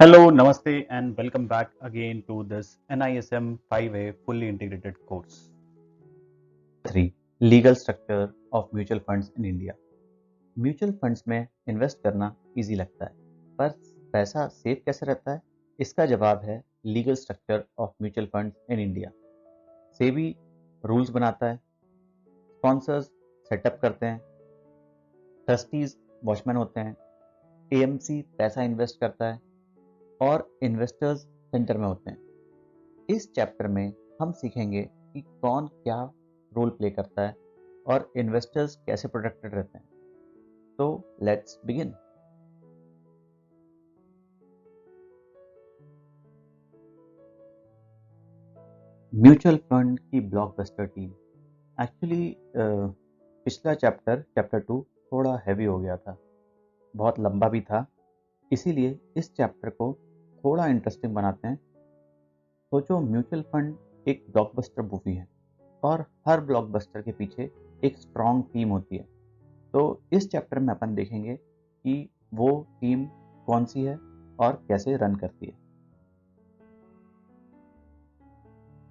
Hello, Namaste, and welcome back again to this NISM 5A fully integrated course. 3. Legal structure of mutual funds in India. Mutual funds में invest करना easy लगता है, पर पैसा safe कैसे रहता है? इसका जवाब है legal structure of mutual funds in India. SEBI rules बनाता है, स्पॉन्सर्स सेटअप करते हैं, ट्रस्टीज वॉचमैन होते हैं, एएमसी पैसा इन्वेस्ट करता है और इन्वेस्टर्स सेंटर में होते हैं। इस चैप्टर में हम सीखेंगे कि कौन क्या रोल प्ले करता है और इन्वेस्टर्स कैसे प्रोटेक्टेड रहते हैं। तो लेट्स बिगिन। म्यूचुअल फंड की ब्लॉकबस्टर टीम। एक्चुअली पिछला चैप्टर 2 थोड़ा हैवी हो गया था, बहुत लंबा भी था, इसीलिए इस चैप्टर को थोड़ा इंटरेस्टिंग बनाते हैं। सोचो, म्यूचुअल फंड एक ब्लॉकबस्टर मूवी है और हर ब्लॉकबस्टर के पीछे एक स्ट्रॉन्ग टीम होती है। तो इस चैप्टर में अपन देखेंगे कि वो टीम कौन सी है और कैसे रन करती है।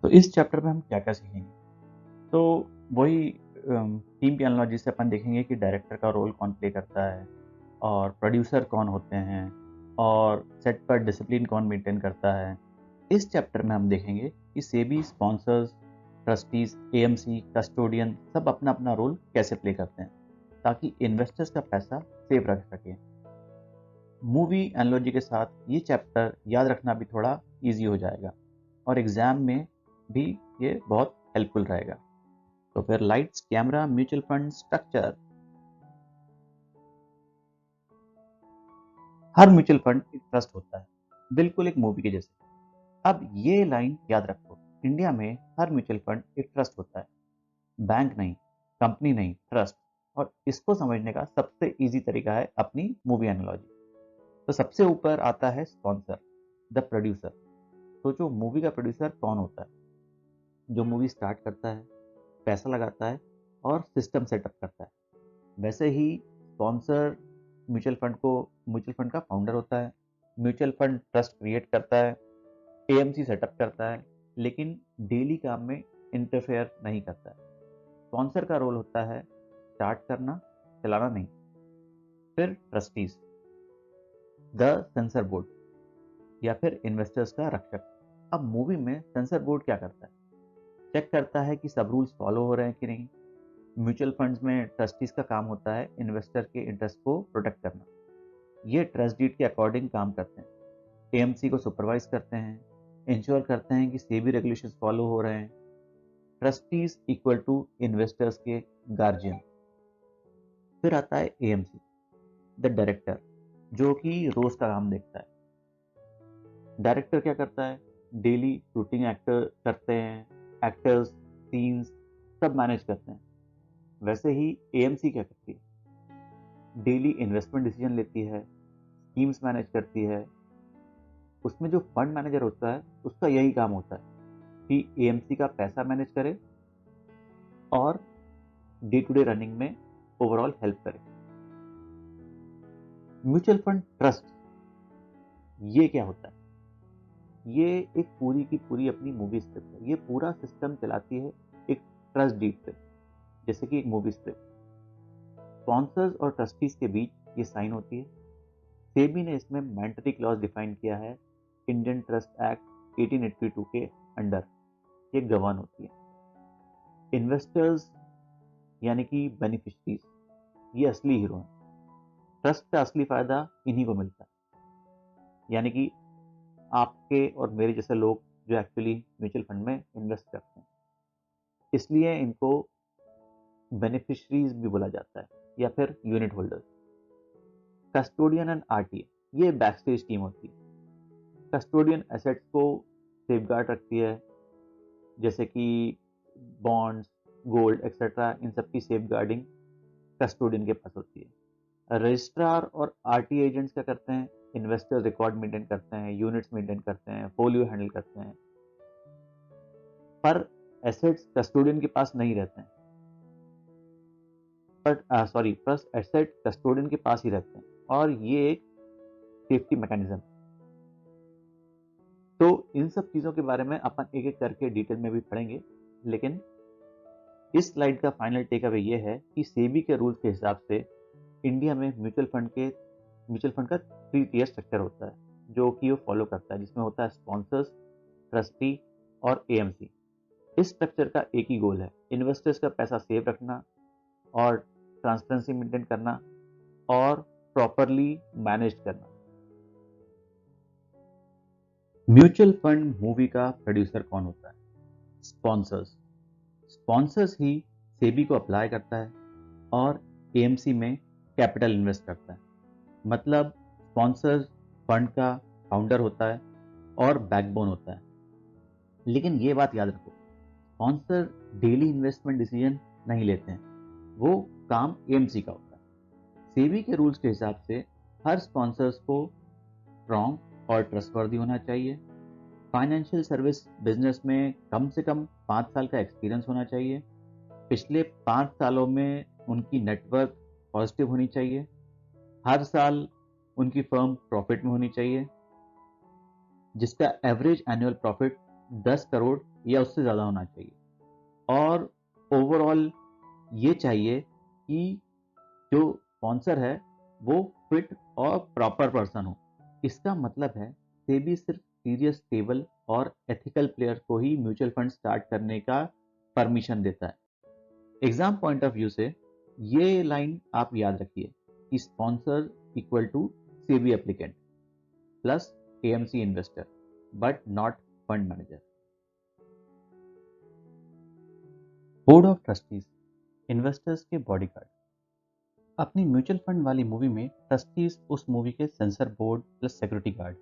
तो इस चैप्टर में हम क्या क्या सीखेंगे? तो वही टीम की एनालॉजी से अपन देखेंगे कि डायरेक्टर का रोल कौन प्ले करता है और प्रोड्यूसर कौन होते हैं और सेट पर डिसिप्लिन कौन मेंटेन करता है। इस चैप्टर में हम देखेंगे कि SEBI, sponsors, trustees, AMC, custodian सब अपना अपना रोल कैसे प्ले करते हैं ताकि इन्वेस्टर्स का पैसा सेफ रख सके। मूवी एनालॉजी के साथ ये चैप्टर याद रखना भी थोड़ा इजी हो जाएगा और एग्जाम में भी ये बहुत हेल्पफुल रहेगा। तो फिर lights, camera, mutual fund structure. हर म्यूचुअल फंड एक ट्रस्ट होता है, बिल्कुल एक मूवी के जैसे। अब ये लाइन याद रखो, इंडिया में हर म्यूचुअल फंड एक ट्रस्ट होता है, बैंक नहीं, कंपनी नहीं, ट्रस्ट। और इसको समझने का सबसे इजी तरीका है अपनी मूवी एनालॉजी। तो सबसे ऊपर आता है स्पॉन्सर, द प्रोड्यूसर। सोचो, मूवी का प्रोड्यूसर कौन होता है? जो मूवी स्टार्ट करता है, पैसा लगाता है और सिस्टम सेटअप करता है। वैसे ही स्पॉन्सर म्यूचुअल फंड का फाउंडर होता है, म्यूचुअल फंड ट्रस्ट क्रिएट करता है, एएमसी सेटअप करता है, लेकिन डेली काम में इंटरफेयर नहीं करता है। स्पॉन्सर का रोल होता है स्टार्ट करना, चलाना नहीं। फिर ट्रस्टीज, द सेंसर बोर्ड या फिर इन्वेस्टर्स का रक्षक। अब मूवी में सेंसर बोर्ड क्या करता है? चेक करता है कि सब रूल्स फॉलो हो रहे हैं कि नहीं। म्यूचुअल फंड्स में ट्रस्टीज का काम होता है इन्वेस्टर के इंटरेस्ट को प्रोटेक्ट करना। ये ट्रस्ट डीड के अकॉर्डिंग काम करते हैं, एएमसी को सुपरवाइज करते हैं, इंश्योर करते हैं कि सेबी रेगुलेशंस फॉलो हो रहे हैं। ट्रस्टीज इक्वल टू इन्वेस्टर्स के गार्जियन। फिर आता है एएमसी, द डायरेक्टर, जो कि रोज का काम देखता है। डायरेक्टर क्या करता है? डेली शूटिंग एक्टर करते हैं, एक्टर्स, सीन्स सब मैनेज करते हैं। वैसे ही एएमसी क्या करती है? डेली इन्वेस्टमेंट डिसीजन लेती है, स्कीम्स मैनेज करती है। उसमें जो फंड मैनेजर होता है उसका यही काम होता है कि एएमसी का पैसा मैनेज करे और डे टू डे रनिंग में ओवरऑल हेल्प करे। म्यूचुअल फंड ट्रस्ट, ये क्या होता है? ये एक पूरी की पूरी अपनी मूवी स्क्रिप्ट है। ये पूरा सिस्टम चलाती है एक ट्रस्ट डीड पे, जैसे कि एक मूवी स्क्रिप्ट। स्पॉन्सर्स और ट्रस्टीज के बीच ये साइन होती है। सेबी ने इसमें मैंडेटरी क्लॉज डिफाइन किया है, इंडियन ट्रस्ट एक्ट 1882 के अंडर ये गवर्न होती है। इन्वेस्टर्स यानी कि बेनिफिशरीज, ये असली हीरो हैं। ट्रस्ट का असली फायदा इन्हीं को मिलता है, यानी कि आपके और मेरे जैसे लोग जो एक्चुअली म्यूचुअल फंड में इन्वेस्ट करते हैं, इसलिए इनको बेनिफिशरीज भी बोला जाता है या फिर unit holders. Custodian and RTA, ये बैक स्टेज टीम होती है। कस्टोडियन एसेट्स को सेफगार्ड रखती है, जैसे कि बॉन्ड्स, गोल्ड एक्सेट्रा, इन सब की सेफ गार्डिंग कस्टोडियन के पास होती है। रजिस्ट्रार और आरटी एजेंट्स क्या करते हैं? इन्वेस्टर रिकॉर्ड मेंटेन करते हैं, यूनिट्स मेंटेन करते हैं, फोलियो हैंडल करते हैं। पर एसेट्स कस्टोडियन के पास नहीं रहते हैं, पर एसेट कस्टोडियन के पास ही रहते हैं और ये एक सेफ्टी मैकेनिज्म। तो इन सब चीज़ों के बारे में अपन एक एक करके डिटेल में भी पढ़ेंगे, लेकिन इस स्लाइड का फाइनल टेक अवे ये है कि सेबी के रूल्स के हिसाब से इंडिया में म्यूचुअल फंड का 3 टियर स्ट्रक्चर होता है जो कि वो फॉलो करता है, जिसमें होता है स्पॉन्सर्स, ट्रस्टी और एएमसी। इस स्ट्रक्चर का एक ही गोल है, इन्वेस्टर्स का पैसा सेव रखना और ट्रांसपेरेंसी मेंटेन करना और प्रॉपरली मैनेज करना। म्यूचुअल फंड मूवी का प्रोड्यूसर कौन होता है? स्पॉन्सर्स। स्पॉन्सर्स ही सेबी को अप्लाई करता है और एएमसी में कैपिटल इन्वेस्ट करता है। मतलब स्पॉन्सर्स फंड का फाउंडर होता है और बैकबोन होता है। लेकिन ये बात याद रखो, स्पॉन्सर डेली इन्वेस्टमेंट डिसीजन नहीं लेते हैं, वो काम एएमसी का होता है। सेबी के रूल्स के हिसाब से हर स्पॉन्सर्स को स्ट्रॉन्ग और ट्रस्टवर्दी होना चाहिए। फाइनेंशियल सर्विस बिजनेस में कम से कम 5 साल का एक्सपीरियंस होना चाहिए। पिछले 5 सालों में उनकी नेटवर्क पॉजिटिव होनी चाहिए। हर साल उनकी फर्म प्रॉफिट में होनी चाहिए, जिसका एवरेज एनुअल प्रॉफिट 10 करोड़ या उससे ज़्यादा होना चाहिए। और ओवरऑल ये चाहिए कि जो स्पॉन्सर है वो फिट और प्रॉपर पर्सन हो। इसका मतलब है सेबी सिर्फ सीरियस, स्टेबल और एथिकल प्लेयर को ही म्यूचुअल फंड स्टार्ट करने का परमिशन देता है। एग्जाम पॉइंट ऑफ व्यू से ये लाइन आप याद रखिए कि sponsor equal to SEBI applicant plus AMC investor but not fund manager. Board of trustees investors के बॉडीगार्ड। अपनी म्यूचुअल फंड वाली मूवी में ट्रस्टीज उस मूवी के censor board plus security guard.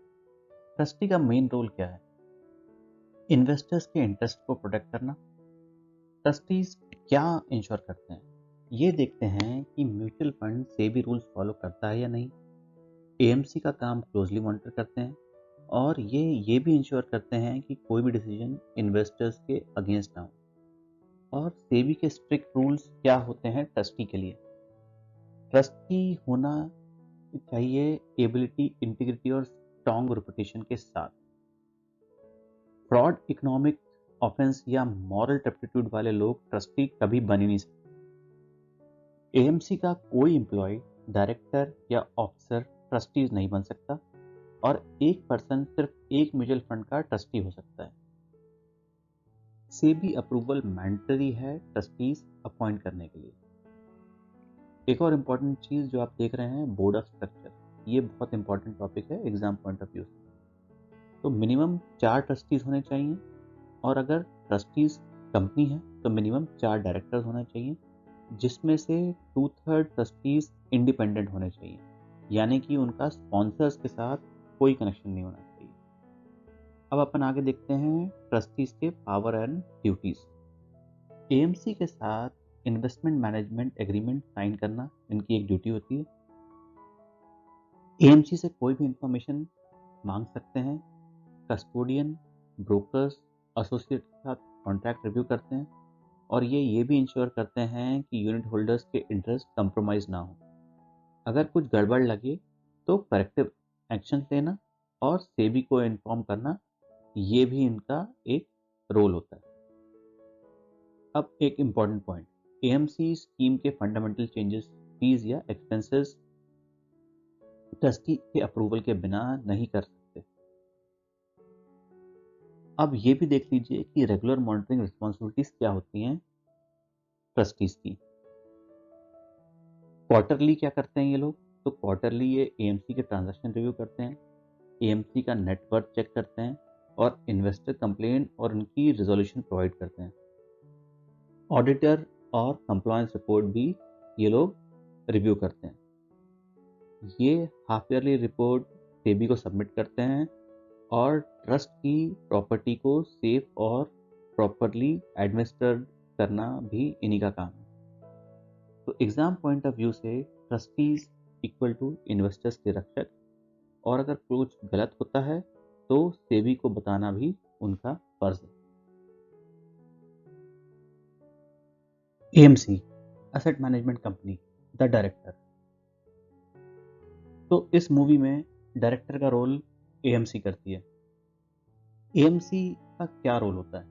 Trustee का मेन रोल क्या है? इन्वेस्टर्स के इंटरेस्ट को प्रोटेक्ट करना। ट्रस्टीज क्या इंश्योर करते हैं? ये देखते हैं कि mutual fund SEBI rules follow करता है या नहीं। एएमसी का काम क्लोजली मॉनिटर करते हैं और ये भी इंश्योर करते हैं कि कोई भी डिसीजन इन्वेस्टर्स के अगेंस्ट ना हो। और सेबी के स्ट्रिक्ट रूल्स क्या होते हैं ट्रस्टी के लिए? ट्रस्टी होना चाहिए एबिलिटी, इंटीग्रिटी और स्ट्रॉन्ग रेपुटेशन के साथ। फ्रॉड, इकोनॉमिक ऑफेंस या मॉरल टर्पिट्यूड वाले लोग ट्रस्टी कभी बन ही नहीं सकते। एएमसी का कोई एम्प्लॉय, डायरेक्टर या ऑफिसर ट्रस्टीज नहीं बन सकता और एक पर्सन सिर्फ एक म्यूचुअल फंड का ट्रस्टी हो सकता है। सेबी अप्रूवल मैंडेटरी है ट्रस्टीज अपॉइंट करने के लिए। एक और इम्पॉर्टेंट चीज़ जो आप देख रहे हैं, बोर्ड ऑफ स्ट्रक्चर, ये बहुत इंपॉर्टेंट टॉपिक है एग्जाम पॉइंट ऑफ व्यू से। तो मिनिमम 4 ट्रस्टीज होने चाहिए और अगर ट्रस्टीज कंपनी है तो मिनिमम 4 डायरेक्टर्स होना चाहिए, जिसमें से 2/3 ट्रस्टीज इंडिपेंडेंट होने चाहिए, यानी कि उनका स्पॉन्सर्स के साथ कोई कनेक्शन नहीं होना चाहिए। अब अपन आगे देखते हैं ट्रस्टीज के पावर एंड ड्यूटीज। एएमसी के साथ इन्वेस्टमेंट मैनेजमेंट एग्रीमेंट साइन करना इनकी एक ड्यूटी होती है। एएमसी से कोई भी इंफॉर्मेशन मांग सकते हैं। कस्टोडियन, ब्रोकर्स, एसोसिएट के साथ कॉन्ट्रैक्ट रिव्यू करते हैं और ये भी इंश्योर करते हैं कि यूनिट होल्डर्स के इंटरेस्ट कंप्रोमाइज ना हो। अगर कुछ गड़बड़ लगे तो करेक्टिव एक्शन लेना और सेबी को इन्फॉर्म करना, ये भी इनका एक रोल होता है। अब एक इम्पॉर्टेंट पॉइंट, एएमसी स्कीम के फंडामेंटल चेंजेस, फीस या एक्सपेंसेस ट्रस्टी के अप्रूवल के बिना नहीं कर सकते। अब ये भी देख लीजिए कि रेगुलर मॉनिटरिंग रिस्पॉन्सिबिलिटीज क्या होती हैं ट्रस्टीज की। क्वार्टरली क्या करते हैं ये लोग? तो क्वार्टरली ये एएमसी के ट्रांजैक्शन रिव्यू करते हैं, एएमसी का नेटवर्क चेक करते हैं और इन्वेस्टर कंप्लेंट और उनकी रिजोल्यूशन प्रोवाइड करते हैं। ऑडिटर और कंप्लायंस रिपोर्ट भी ये लोग रिव्यू करते हैं। ये हाफ ईयरली रिपोर्ट सेबी को सबमिट करते हैं और ट्रस्ट की प्रॉपर्टी को सेफ और प्रॉपरली एडमिनिस्टर करना भी इन्हीं का काम है। तो एग्जाम पॉइंट ऑफ व्यू से ट्रस्टीज इक्वल टू इन्वेस्टर्स के रक्षक, और अगर कुछ गलत होता है तो सेबी को बताना भी उनका फर्ज है। AMC asset management company, the director. तो इस मूवी में डायरेक्टर का रोल एएमसी करती है। एएमसी का क्या रोल होता है?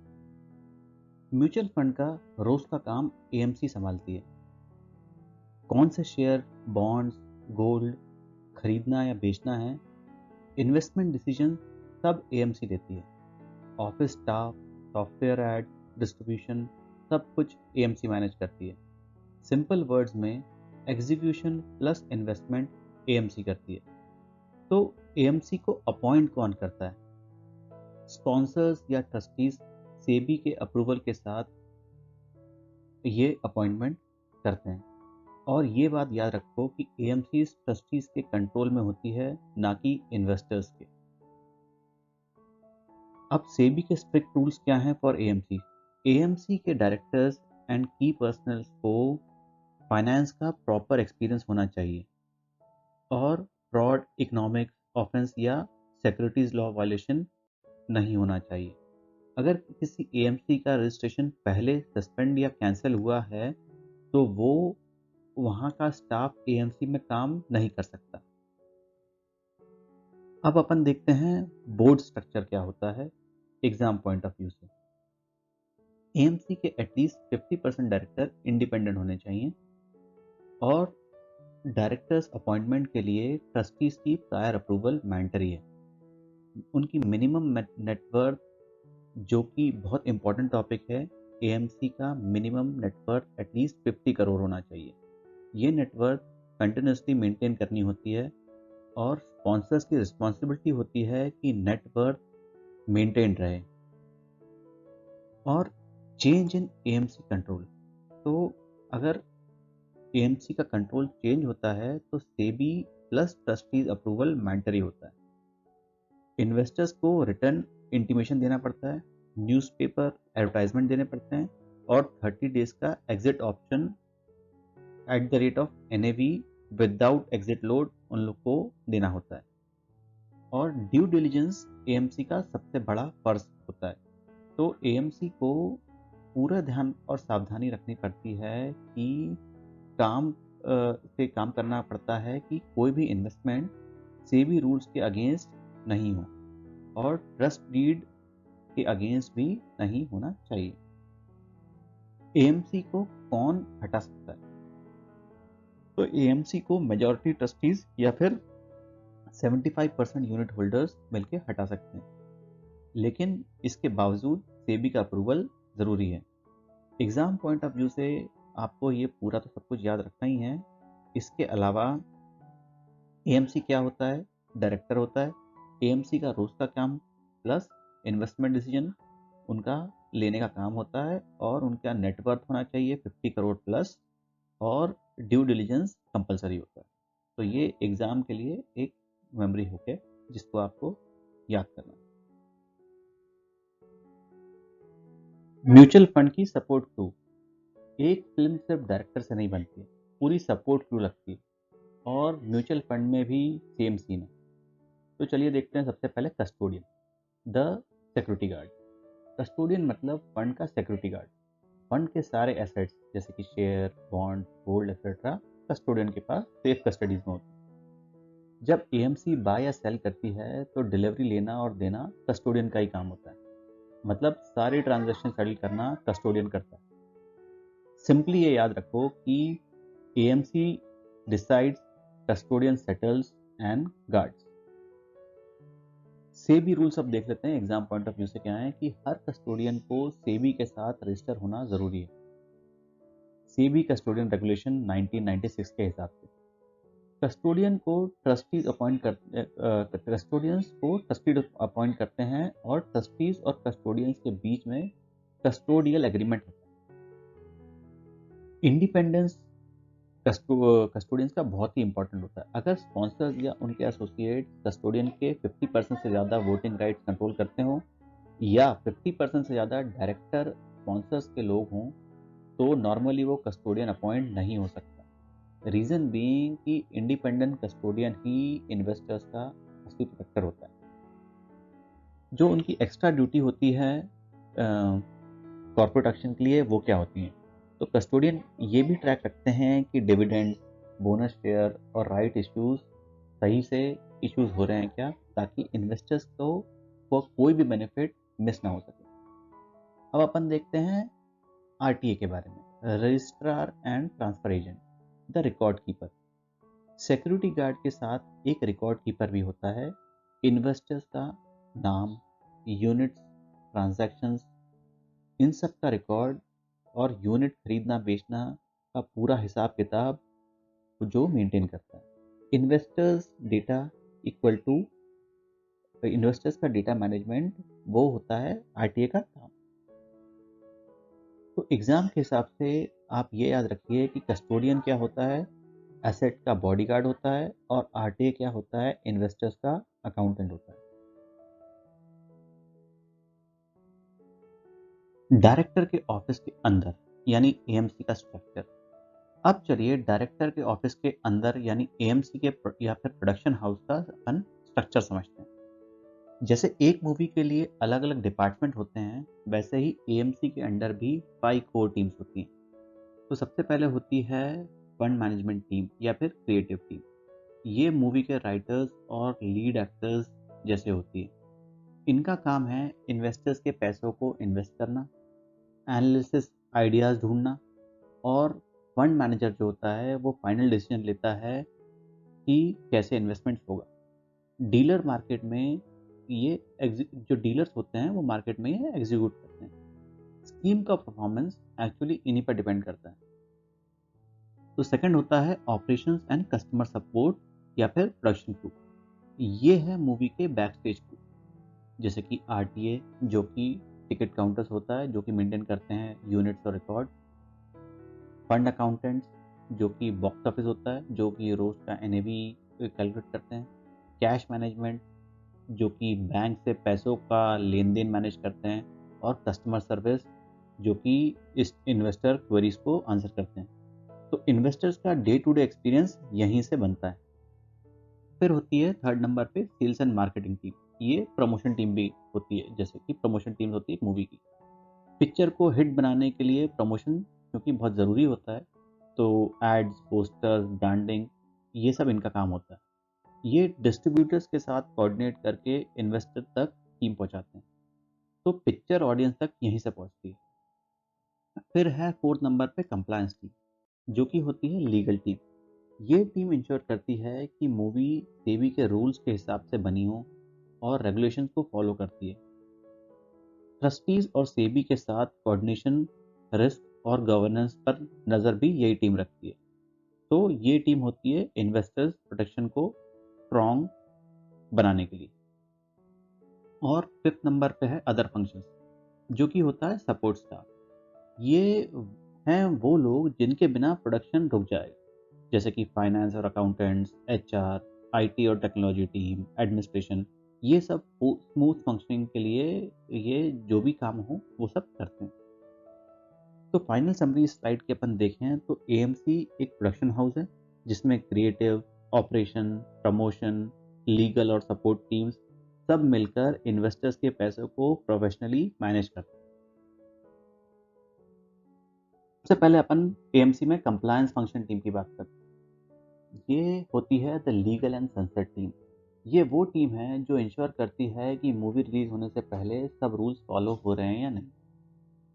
म्यूचुअल फंड का रोज का काम एएमसी संभालती है। कौन से शेयर, बॉन्ड्स, गोल्ड खरीदना या बेचना है, इन्वेस्टमेंट डिसीजन सब एएमसी लेती है। Office staff, software add, distribution सब कुछ एएमसी मैनेज करती है। सिंपल वर्ड्स में एग्जीक्यूशन प्लस इन्वेस्टमेंट एएमसी करती है। तो एएमसी को अपॉइंट कौन करता है? स्पॉन्सर्स या ट्रस्टीज सेबी के अप्रूवल के साथ ये अपॉइंटमेंट करते हैं। और ये बात याद रखो कि एएमसी ट्रस्टीज के कंट्रोल में होती है, ना कि इन्वेस्टर्स के। अब सेबी के स्ट्रिक्ट रूल्स क्या हैं फॉर एएमसी? एएमसी के डायरेक्टर्स एंड की पर्सनल्स को फाइनेंस का प्रॉपर एक्सपीरियंस होना चाहिए और फ्रॉड, इकोनॉमिक ऑफेंस या सिक्योरिटीज लॉ वायलेशन नहीं होना चाहिए। अगर किसी एएमसी का रजिस्ट्रेशन पहले सस्पेंड या कैंसिल हुआ है तो वो वहाँ का स्टाफ एएमसी में काम नहीं कर सकता। अब अपन देखते हैं बोर्ड स्ट्रक्चर क्या होता है एग्जाम पॉइंट ऑफ व्यू से। एएमसी के एटलीस्ट 50% डायरेक्टर इंडिपेंडेंट होने चाहिए और डायरेक्टर्स अपॉइंटमेंट के लिए ट्रस्टीज की प्रायर अप्रूवल मैंडेटरी है। उनकी मिनिमम नेटवर्थ, जो कि बहुत इंपॉर्टेंट टॉपिक है, एएमसी का मिनिमम नेटवर्थ एटलीस्ट 50 करोड़ होना चाहिए। ये नेटवर्थ कंटिन्यूसली मेंटेन करनी होती है और स्पॉन्सर्स की रिस्पॉन्सिबिलिटी होती है कि नेटवर्थ मेंटेन रहे। और चेंज इन एएमसी कंट्रोल, तो अगर एएमसी का कंट्रोल चेंज होता है तो SEBI plus trustees approval mandatory होता है। इन्वेस्टर्स को रिटर्न इंटीमेशन देना पड़ता है, न्यूज़पेपर एडवर्टाइजमेंट देने पड़ते हैं और 30 डेज का exit option at the rate of NAV without exit load उन लोग को देना होता है। और ड्यू डिलिजेंस एएमसी का सबसे बड़ा फर्ज होता है। तो एएमसी को पूरा ध्यान और सावधानी रखनी पड़ती है कि काम करना पड़ता है कि कोई भी इन्वेस्टमेंट सेबी रूल्स के अगेंस्ट नहीं हो और ट्रस्ट डीड के अगेंस्ट भी नहीं होना चाहिए। एएमसी को कौन हटा सकता है? तो एएमसी को मेजॉरिटी ट्रस्टीज या फिर 75% यूनिट होल्डर्स मिलकर हटा सकते हैं, लेकिन इसके बावजूद सेबी का अप्रूवल जरूरी है। एग्जाम पॉइंट ऑफ व्यू से आपको ये पूरा तो सब कुछ याद रखना ही है। इसके अलावा एएमसी क्या होता है? डायरेक्टर होता है। एएमसी का रोज का काम प्लस इन्वेस्टमेंट डिसीजन उनका लेने का काम होता है और उनका नेटवर्थ होना चाहिए 50 करोड़ प्लस और ड्यू डिलिजेंस कंपलसरी होता है। तो ये एग्जाम के लिए एक मेमोरी हो गया जिसको आपको याद करना है। म्यूचुअल फंड की सपोर्ट क्रू। एक फिल्म सिर्फ डायरेक्टर से नहीं बनती, पूरी सपोर्ट क्रू लगती है और म्यूचुअल फंड में भी सेम सीन है। तो चलिए देखते हैं सबसे पहले custodian, the security guard. Custodian मतलब फंड का सिक्योरिटी गार्ड। फंड के सारे एसेट्स जैसे कि share, bond, gold etcetera custodian के पास सेफ कस्टडीज में होते हैं। जब एएमसी बाय या सेल करती है तो डिलीवरी लेना और देना कस्टोडियन का ही काम होता है। मतलब सारे ट्रांजैक्शन सेटल करना कस्टोडियन करता है। सिंपली ये याद रखो कि AMC decides, custodian settles and guards. SEBI rules अब देख लेते हैं एग्जाम पॉइंट ऑफ व्यू से क्या है कि हर कस्टोडियन को सेबी के साथ रजिस्टर होना जरूरी है। सेबी कस्टोडियन रेगुलेशन 1996 के हिसाब से कस्टोडियन को ट्रस्टीज अपॉइंट करते हैं और ट्रस्टीज और कस्टोडियंस के बीच में कस्टोडियल एग्रीमेंट होता है। इंडिपेंडेंस कस्टोडियंस का बहुत ही इंपॉर्टेंट होता है। अगर स्पॉन्सर्स या उनके एसोसिएट कस्टोडियन के 50% से ज़्यादा वोटिंग राइट्स कंट्रोल करते हों या 50% से ज़्यादा डायरेक्टर स्पॉन्सर्स के लोग हों तो नॉर्मली वो कस्टोडियन अपॉइंट नहीं हो सकता। रीज़न बीइंग कि इंडिपेंडेंट कस्टोडियन ही इन्वेस्टर्स का असली प्रोटेक्टर होता है। जो उनकी एक्स्ट्रा ड्यूटी होती है कॉर्पोरेट एक्शन के लिए वो क्या होती हैं? तो कस्टोडियन ये भी ट्रैक रखते हैं कि डिविडेंड, बोनस शेयर और राइट इश्यूज सही से इश्यूज हो रहे हैं क्या, ताकि इन्वेस्टर्स को को कोई भी बेनिफिट मिस ना हो सके। अब अपन देखते हैं आरटीए के बारे में, registrar and transfer agent, the record keeper. Security guard के साथ एक रिकॉर्ड कीपर भी होता है। इन्वेस्टर्स का नाम, यूनिट्स, ट्रांजैक्शंस, इन सब का रिकॉर्ड और यूनिट खरीदना बेचना का पूरा हिसाब किताब जो मेंटेन करता है। Investors data equal to investors का डेटा मैनेजमेंट, वो होता है आरटीए का काम। तो एग्जाम के हिसाब से आप ये याद रखिए कि कस्टोडियन क्या होता है, एसेट का बॉडीगार्ड होता है, और आरटीए क्या होता है, इन्वेस्टर्स का अकाउंटेंट होता है। डायरेक्टर के ऑफिस के अंदर यानी एएमसी का स्ट्रक्चर। अब चलिए डायरेक्टर के ऑफिस के अंदर यानी एएमसी के या फिर प्रोडक्शन हाउस का अपन स्ट्रक्चर समझते हैं। जैसे एक मूवी के लिए अलग अलग डिपार्टमेंट होते हैं, वैसे ही एएमसी के अंडर भी 5 कोर टीम्स होती हैं। तो सबसे पहले होती है फंड मैनेजमेंट टीम या फिर क्रिएटिव टीम। ये मूवी के राइटर्स और लीड एक्टर्स जैसे होती है। इनका काम है इन्वेस्टर्स के पैसों को इन्वेस्ट करना, एनालिसिस, आइडियाज़ ढूंढना, और फंड मैनेजर जो होता है वो फाइनल डिसीजन लेता है कि कैसे इन्वेस्टमेंट्स होगा। डीलर मार्केट में ये जो डीलर्स होते हैं वो मार्केट में ये एग्जीक्यूट करते हैं। स्कीम का परफॉर्मेंस एक्चुअली इन्हीं पर डिपेंड करता है। तो सेकंड होता है ऑपरेशंस एंड कस्टमर सपोर्ट या फिर प्रोडक्शन क्रू। ये है मूवी के बैक स्टेज क्रू, जैसे कि आरटीए जो कि टिकट काउंटर्स होता है जो कि मेंटेन करते हैं यूनिट्स और रिकॉर्ड, फंड अकाउंटेंट्स जो कि बॉक्स ऑफिस होता है जो कि रोज का एनएवी कैलकुलेट करते हैं, कैश मैनेजमेंट जो कि बैंक से पैसों का लेन देन मैनेज करते हैं, और कस्टमर सर्विस जो कि इस इन्वेस्टर क्वेरीज को आंसर करते हैं। तो इन्वेस्टर्स का डे टू डे एक्सपीरियंस यहीं से बनता है। फिर होती है थर्ड नंबर पे सेल्स एंड मार्केटिंग टीम। ये प्रमोशन टीम भी होती है, जैसे कि प्रमोशन टीम होती है एक मूवी की। पिक्चर को हिट बनाने के लिए प्रमोशन क्योंकि बहुत ज़रूरी होता है, तो एड्स, पोस्टर्स, ब्रांडिंग, ये सब इनका काम होता है। ये डिस्ट्रीब्यूटर्स के साथ कोऑर्डिनेट करके इन्वेस्टर तक टीम पहुंचाते हैं। तो पिक्चर ऑडियंस तक यहीं से पहुंचती है। फिर है फोर्थ नंबर पे कंप्लायंस टीम, जो कि होती है लीगल टीम। ये टीम इंश्योर करती है कि मूवी सेबी के रूल्स के हिसाब से बनी हो और रेगुलेशंस को फॉलो करती है। ट्रस्टीज और सेबी के साथ कोऑर्डिनेशन, रिस्क और गवर्नेंस पर नज़र भी यही टीम रखती है। तो ये टीम होती है इन्वेस्टर्स प्रोटेक्शन को स्ट्रॉन्ग बनाने के लिए। और फिफ्थ नंबर पे है अदर फंक्शंस, जो कि होता है सपोर्ट स्टाफ। ये हैं वो लोग जिनके बिना प्रोडक्शन रुक जाएगा, जैसे कि फाइनेंस और अकाउंटेंट्स, एचआर, आईटी और टेक्नोलॉजी टीम, एडमिनिस्ट्रेशन। ये सब स्मूथ फंक्शनिंग के लिए ये जो भी काम हो वो सब करते हैं। तो फाइनल समरी स्लाइड के अपन देखें तो एएमसी एक प्रोडक्शन हाउस है जिसमें क्रिएटिव, ऑपरेशन, प्रमोशन, लीगल और सपोर्ट टीम्स सब मिलकर इन्वेस्टर्स के पैसों को प्रोफेशनली मैनेज करते हैं। सबसे पहले अपन एएमसी में कंप्लायंस फंक्शन टीम की बात करते हैं। ये होती है the legal and sunset team. ये वो टीम है जो इंश्योर करती है कि मूवी रिलीज होने से पहले सब रूल्स फॉलो हो रहे हैं या नहीं।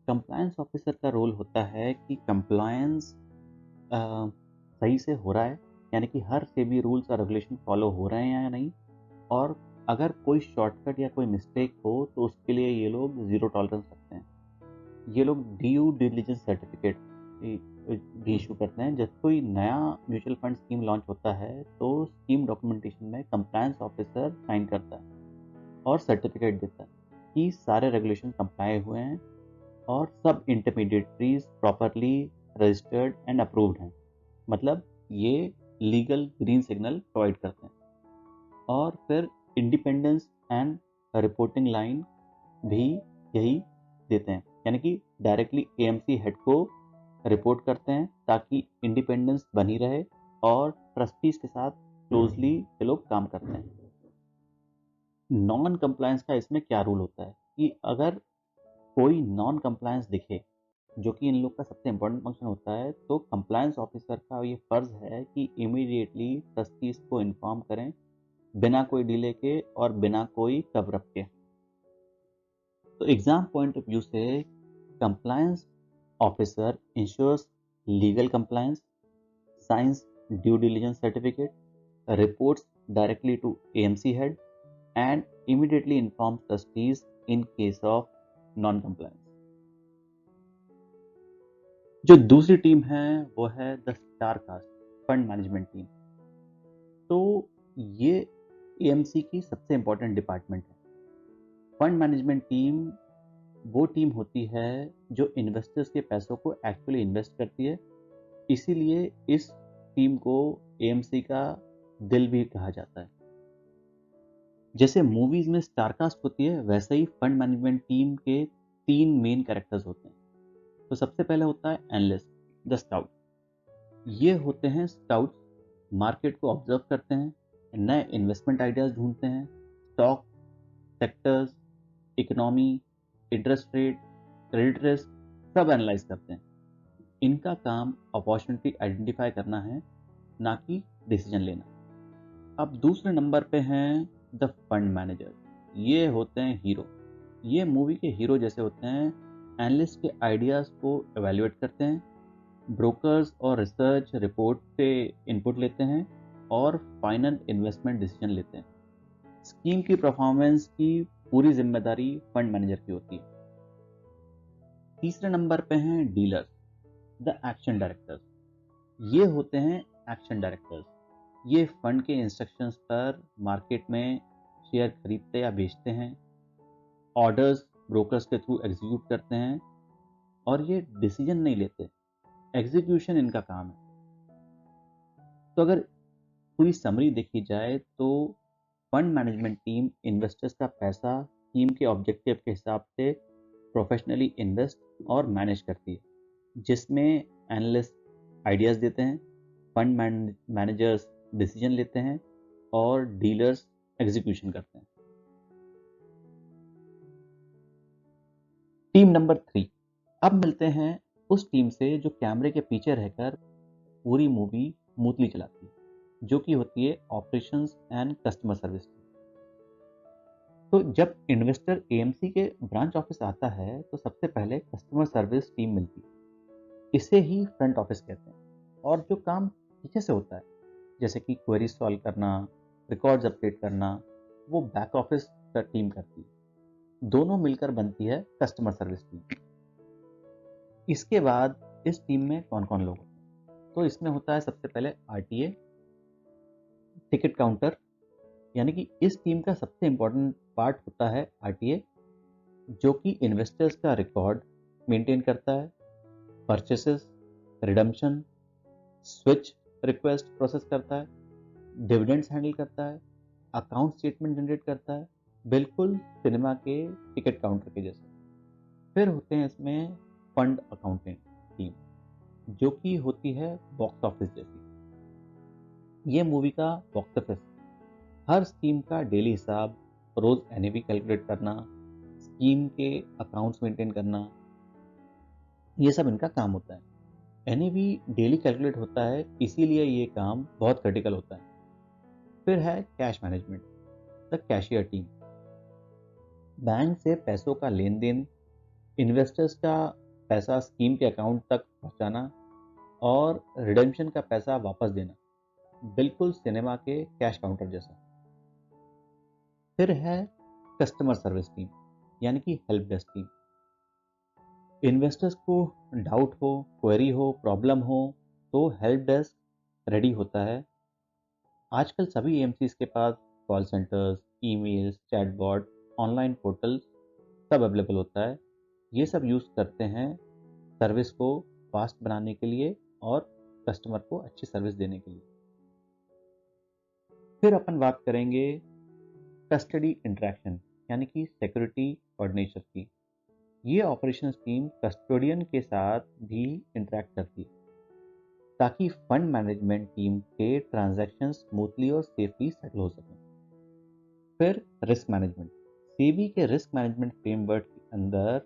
कंप्लायंस ऑफिसर का रोल होता है कि कंप्लायंस सही से हो रहा है, यानी कि हर सेबी रूल्स और रेगुलेशन फॉलो हो रहे हैं या नहीं, और अगर कोई शॉर्टकट या कोई मिस्टेक हो तो उसके लिए ये लोग ज़ीरो टॉलरेंस रखते हैं। ये लोग ड्यू डिलिजेंस सर्टिफिकेट भी इशू करते हैं। जब कोई नया म्यूचुअल फंड स्कीम लॉन्च होता है तो स्कीम डॉक्यूमेंटेशन में कंप्लायंस ऑफिसर साइन करता है और सर्टिफिकेट देता है कि सारे रेगुलेशन कंप्लाई हुए हैं और सब intermediaries properly registered and approved हैं। मतलब ये लीगल ग्रीन सिग्नल प्रोवाइड करते हैं। और फिर इंडिपेंडेंस एंड रिपोर्टिंग लाइन भी यही देते हैं, यानी कि डायरेक्टली एएमसी हेड को रिपोर्ट करते हैं ताकि इंडिपेंडेंस बनी रहे और ट्रस्टीज के साथ क्लोजली ये लोग काम करते हैं। नॉन कंप्लायंस का इसमें क्या रूल होता है कि अगर कोई नॉन कंप्लायंस दिखे, जो कि इन लोग का सबसे इंपॉर्टेंट फंक्शन होता है, तो कंप्लायंस ऑफिसर का ये फर्ज है कि इमीडिएटली ट्रस्टीज को इन्फॉर्म करें, बिना कोई डिले के और बिना कोई कवरअप के। तो एग्जाम पॉइंट ऑफ व्यू से compliance officer ensures legal compliance, signs due diligence certificate, reports directly to AMC head and immediately informs trustees in case of non-compliance. जो दूसरी टीम है वो है the star cast fund management team. तो ये AMC की सबसे इंपॉर्टेंट डिपार्टमेंट है। फंड मैनेजमेंट टीम वो टीम होती है जो इन्वेस्टर्स के पैसों को एक्चुअली इन्वेस्ट करती है, इसीलिए इस टीम को AMC का दिल भी कहा जाता है। जैसे मूवीज में स्टारकास्ट होती है, वैसे ही फंड मैनेजमेंट टीम के 3 मेन कैरेक्टर्स होते हैं। तो सबसे पहले होता है एनालिस्ट, द स्काउट। ये होते हैं स्काउट्स, मार्केट को ऑब्जर्व करते हैं, नए इन्वेस्टमेंट आइडियाज ढूंढते हैं, stock, sectors, economy, interest rate, credit risk सब एनालाइज करते हैं। इनका काम अपॉर्चुनिटी आइडेंटिफाई करना है, ना कि डिसीजन लेना। अब दूसरे नंबर पे हैं द फंड मैनेजर। ये होते हैं हीरो। ये मूवी के हीरो जैसे होते हैं, एनालिस्ट के आइडियाज़ को एवेल्युएट करते हैं, ब्रोकर्स और रिसर्च रिपोर्ट से इनपुट लेते हैं और फाइनल इन्वेस्टमेंट डिसीजन लेते हैं। स्कीम की परफॉर्मेंस की पूरी जिम्मेदारी फंड मैनेजर की होती है। तीसरे नंबर पे हैं डीलर्स, द एक्शन डायरेक्टर्स। ये होते हैं एक्शन डायरेक्टर्स। ये फंड के इंस्ट्रक्शंस पर मार्केट में शेयर खरीदते या बेचते हैं, ऑर्डर्स ब्रोकर्स के थ्रू एग्जीक्यूट करते हैं और ये डिसीजन नहीं लेते, एग्जीक्यूशन इनका काम है। तो अगर पूरी समरी देखी जाए तो फंड मैनेजमेंट टीम इन्वेस्टर्स का पैसा स्कीम के ऑब्जेक्टिव के हिसाब से प्रोफेशनली इन्वेस्ट और मैनेज करती है, जिसमें एनालिस्ट आइडियाज़ देते हैं, फंड मैनेजर्स डिसीजन लेते हैं और डीलर्स एग्जीक्यूशन करते हैं। Team number 3। अब मिलते हैं उस टीम से जो कैमरे के पीछे रहकर पूरी मूवी स्मूथली चलाती है, जो कि होती है operations and customer service team. तो जब इन्वेस्टर AMC के ब्रांच ऑफिस आता है तो सबसे पहले कस्टमर सर्विस टीम मिलती है। इसे ही फ्रंट ऑफिस कहते हैं। और जो काम पीछे से होता है, जैसे कि क्वेरी सॉल्व करना, रिकॉर्ड्स अपडेट करना, वो बैक ऑफिस का टीम करती है। दोनों मिलकर बनती है कस्टमर सर्विस टीम। इसके बाद इस टीम में कौन कौन लोग होते हैं? तो इसमें होता है सबसे पहले RTA, टिकट काउंटर, यानी कि इस टीम का सबसे इंपॉर्टेंट पार्ट होता है RTA, जो कि इन्वेस्टर्स का रिकॉर्ड मेंटेन करता है, purchases, redemption, switch request process करता है, डिविडेंड्स हैंडल करता है, अकाउंट स्टेटमेंट जनरेट करता है, बिल्कुल सिनेमा के टिकट काउंटर के जैसे। फिर होते हैं इसमें फंड अकाउंटिंग टीम, जो कि होती है बॉक्स ऑफिस जैसी। ये मूवी का बॉक्स ऑफिस, हर स्कीम का डेली हिसाब, रोज NAV कैलकुलेट करना, स्कीम के अकाउंट्स मेंटेन करना, ये सब इनका काम होता है। NAV डेली कैलकुलेट होता है, इसीलिए ये काम बहुत क्रिटिकल होता है। फिर है cash management, the cashier team. Bank से पैसों का लेन देन, इन्वेस्टर्स का पैसा स्कीम के अकाउंट तक पहुंचाना और रिडेम्पशन का पैसा वापस देना, बिल्कुल सिनेमा के कैश काउंटर जैसा। फिर है कस्टमर सर्विस टीम, यानी कि हेल्प डेस्क टीम। इन्वेस्टर्स को डाउट हो, क्वेरी हो, प्रॉब्लम हो तो हेल्प डेस्क रेडी होता है। आजकल सभी AMCs के पास call centres, emails, chatbot, online portal सब अवेलेबल होता है। ये सब यूज़ करते हैं सर्विस को फास्ट बनाने के लिए और कस्टमर को अच्छी सर्विस देने के लिए। फिर अपन बात करेंगे कस्टडी इंटरेक्शन, यानी कि सिक्योरिटी कोऑर्डिनेशन की। ये ऑपरेशन टीम कस्टोडियन के साथ भी इंटरेक्ट करती है, ताकि फंड मैनेजमेंट टीम के ट्रांजैक्शन स्मूथली और सेफली सेटल हो सकें। फिर रिस्क मैनेजमेंट, सेबी के रिस्क मैनेजमेंट फ्रेमवर्क के अंदर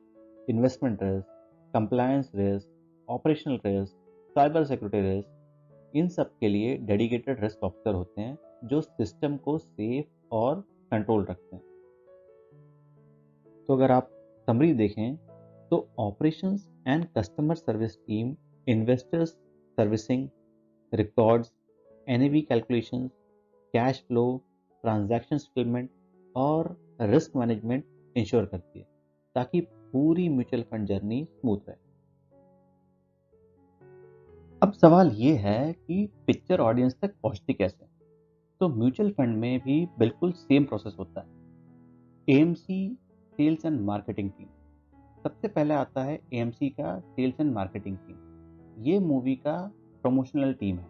investment risk, compliance risk, operational risk, cyber security risk, इन सब के लिए डेडिकेटेड रिस्क ऑफिसर होते हैं जो सिस्टम को सेफ और कंट्रोल रखते हैं। तो अगर आप समरी देखें तो operations and customer service team investors servicing, records, NAV calculations, cash flow, transaction settlement और रिस्क मैनेजमेंट इंश्योर करती है ताकि पूरी म्यूचुअल फंड जर्नी स्मूथ रहे। अब सवाल ये है कि पिक्चर ऑडियंस तक पहुंचती कैसे। तो म्यूचुअल फंड में भी बिल्कुल सेम प्रोसेस होता है। AMC sales and marketing team, सबसे पहले आता है एएमसी का सेल्स एंड मार्केटिंग टीम। ये मूवी का प्रमोशनल टीम है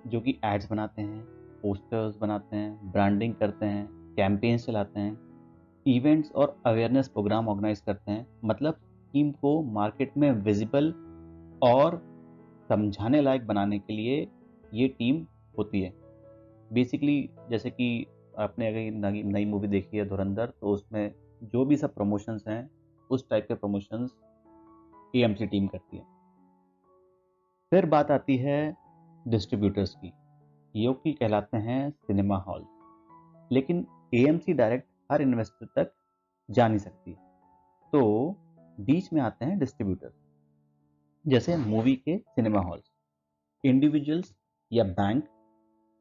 जो कि एड्स बनाते हैं, पोस्टर्स बनाते हैं, ब्रांडिंग करते हैं, कैंपेन्स चलाते हैं, इवेंट्स और अवेयरनेस प्रोग्राम ऑर्गेनाइज करते हैं। मतलब टीम को मार्केट में विजिबल और समझाने लायक बनाने के लिए ये टीम होती है। बेसिकली जैसे कि आपने अगर नई नई मूवी देखी है धुरंधर, तो उसमें जो भी सब प्रमोशंस हैं उस टाइप के प्रमोशंस एएमसी टीम करती है। फिर बात आती है डिस्ट्रीब्यूटर्स की, जो कि कहलाते हैं सिनेमा हॉल। लेकिन एएमसी डायरेक्ट हर इन्वेस्टर तक जा नहीं सकती, तो बीच में आते हैं डिस्ट्रीब्यूटर्स, जैसे मूवी के सिनेमा हॉल्स, इंडिविजुअल्स या बैंक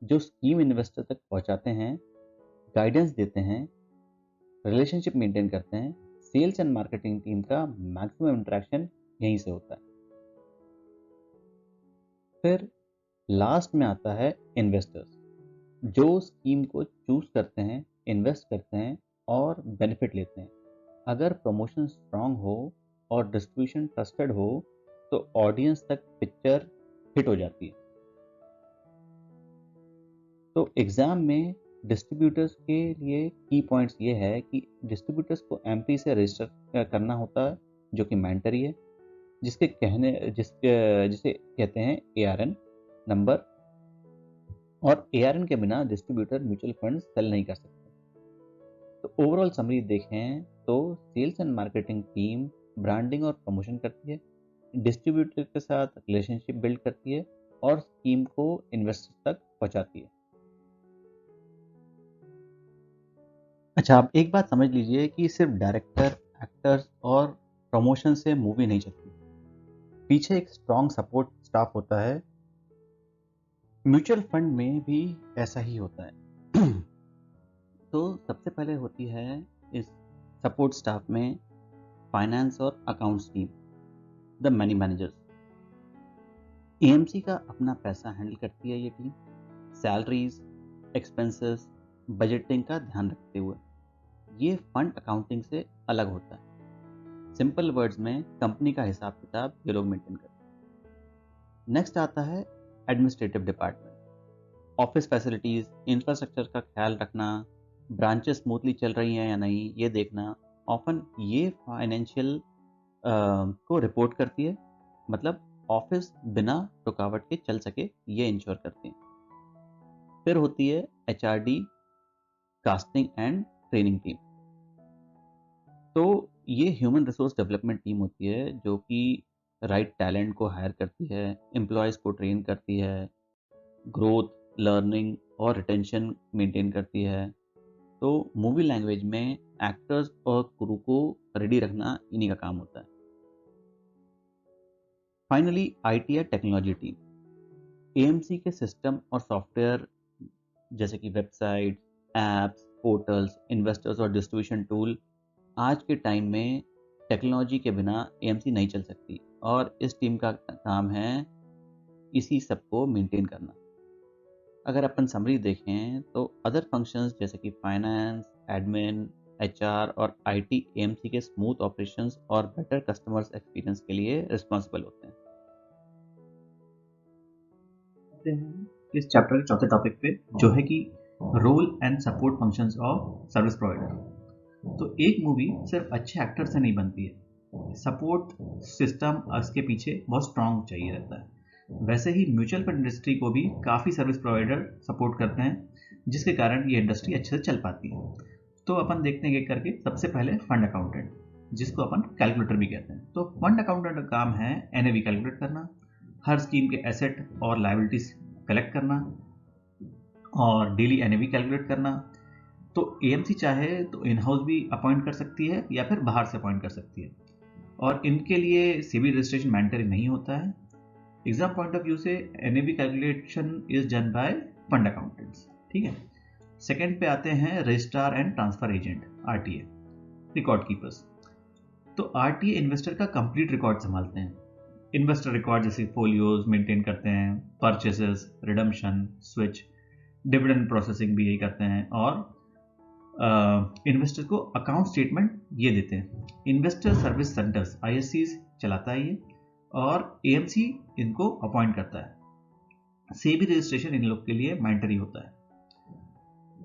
जो स्कीम इन्वेस्टर तक पहुंचाते हैं, गाइडेंस देते हैं, रिलेशनशिप मेंटेन करते हैं। सेल्स एंड मार्केटिंग टीम का मैक्सिमम इंटरेक्शन यहीं से होता है। फिर लास्ट में आता है इन्वेस्टर्स, जो स्कीम को चूज करते हैं, इन्वेस्ट करते हैं और बेनिफिट लेते हैं। अगर प्रमोशन स्ट्रांग हो और डिस्ट्रीब्यूशन ट्रस्टेड हो तो ऑडियंस तक पिक्चर हिट हो जाती है। तो एग्जाम में डिस्ट्रीब्यूटर्स के लिए की पॉइंट्स ये है कि डिस्ट्रीब्यूटर्स को एमपी से रजिस्टर करना होता है, जो कि मैंडेटरी है, जिसे कहते हैं एआरएन नंबर, और एआरएन के बिना डिस्ट्रीब्यूटर म्यूचुअल फंड सेल नहीं कर सकते। तो ओवरऑल समरी देखें तो sales and marketing team branding और प्रमोशन करती है, डिस्ट्रीब्यूटर के साथ रिलेशनशिप बिल्ड करती है और स्कीम को इन्वेस्टर तक पहुंचाती है। अच्छा, आप एक बात समझ लीजिए कि सिर्फ डायरेक्टर, एक्टर्स और प्रमोशन से मूवी नहीं चलती, पीछे एक स्ट्रॉन्ग सपोर्ट स्टाफ होता है। म्यूचुअल फंड में भी ऐसा ही होता है। तो सबसे पहले होती है इस सपोर्ट स्टाफ में फाइनेंस और accounts team, the money managers. AMC का अपना पैसा हैंडल करती है ये टीम, सैलरीज, एक्सपेंसेस, बजटिंग का ध्यान रखते हुए। ये फंड अकाउंटिंग से अलग होता है। सिंपल वर्ड्स में कंपनी का हिसाब किताब ये लोग मेंटेन करते हैं। नेक्स्ट आता है administrative department, office facilities, infrastructure का ख्याल रखना, ब्रांचेस स्मूथली चल रही हैं या नहीं ये देखना। ऑफन ये फाइनेंशियल को रिपोर्ट करती है, मतलब ऑफिस बिना रुकावट के चल सके ये इंश्योर करती है। फिर होती है HRD, casting and training team. तो ये ह्यूमन रिसोर्स डेवलपमेंट टीम होती है जो कि राइट टैलेंट को हायर करती है, एम्प्लॉयज को ट्रेन करती है, ग्रोथ, लर्निंग और रिटेंशन मेंटेन करती है। तो मूवी लैंग्वेज में एक्टर्स और क्रू को रेडी रखना इन्हीं का काम होता है। फाइनली आईटी या टेक्नोलॉजी टीम, एएमसी के सिस्टम और सॉफ्टवेयर जैसे कि वेबसाइट, एप्स, पोर्टल्स, इन्वेस्टर्स और डिस्ट्रीब्यूशन टूल, आज के टाइम में टेक्नोलॉजी के बिना एएमसी नहीं चल सकती और इस टीम का काम है इसी सब को मेंटेन करना। अगर अपन समरी देखें तो अदर फंक्शंस जैसे कि फाइनेंस, एडमिन, एचआर और आईटी एएमसी के स्मूथ ऑपरेशंस और बेटर कस्टमर्स एक्सपीरियंस के लिए रिस्पॉन्सिबल होते हैं। इस चैप्टर के चौथे टॉपिक पे, जो है कि role and support functions of service provider. तो एक मूवी सिर्फ अच्छे एक्टर से नहीं बनती है, सपोर्ट सिस्टम उसके पीछे बहुत स्ट्रांग चाहिए रहता है। वैसे ही म्यूचुअल फंड इंडस्ट्री को भी काफ़ी सर्विस प्रोवाइडर सपोर्ट करते हैं, जिसके कारण ये इंडस्ट्री अच्छे से चल पाती है। तो अपन देखते हैं एक करके। सबसे पहले फंड अकाउंटेंट, जिसको अपन कैलकुलेटर भी कहते हैं। तो फंड अकाउंटेंट का काम है एनएवी कैलकुलेट करना, हर स्कीम के एसेट और लायबिलिटीज कलेक्ट करना और डेली एनएवी कैलकुलेट करना। तो एएमसी चाहे तो इन हाउस भी अपॉइंट कर सकती है या फिर बाहर से अपॉइंट कर सकती है, और इनके लिए सेबी रजिस्ट्रेशन मैंडेटरी नहीं होता है। एग्जाम पॉइंट ऑफ व्यू से NAB calculation is done by fund accountants, ठीक है। सेकंड पे आते हैं registrar and transfer agent, RTA, record keepers. तो आरटीए इन्वेस्टर का कंप्लीट रिकॉर्ड संभालते हैं। इन्वेस्टर रिकॉर्ड जैसे फोलियोज मेंटेन करते हैं, purchases, redemption, switch, dividend processing भी यही करते हैं, और इन्वेस्टर को अकाउंट स्टेटमेंट ये देते हैं। इन्वेस्टर सर्विस सेंटर्स आईएससीज चलाता है ये, और एएमसी इनको अपॉइंट करता है। सेबी रजिस्ट्रेशन इन लोग के लिए मैंडेटरी होता है।